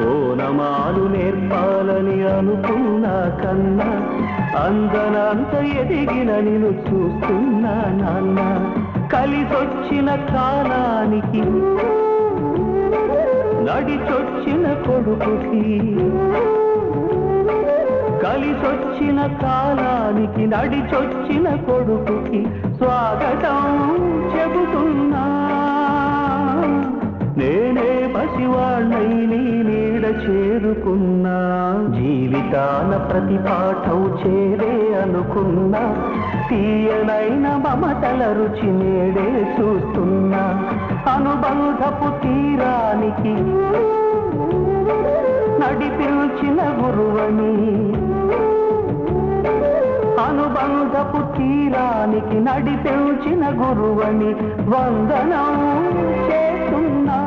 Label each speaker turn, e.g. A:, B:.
A: ఓనమాలు నేర్పాలని అనుకున్నా కన్నా అందనంత ఎదిగిన నిన్ను చూస్తున్నా నాన్న కలిసొచ్చిన కాలానికి నడిచొచ్చిన కొడుకుకి కలిసొచ్చిన కాలానికి నడిచొచ్చిన కొడుకుకి స్వాగతం చెబుతున్నా నేనే పసివాణ్ణై నీ నీడ చేరుకున్నా జీవితాన ప్రతి పాఠం చేరే అనుకున్నా తీయనైన మమతల రుచి నేడే చూస్తున్నా అనుబంధపు తీరానికి నడిపించిన గురువని అనుబంధపు తీరానికి నడిపించిన గురువని వందనం చేస్తున్నా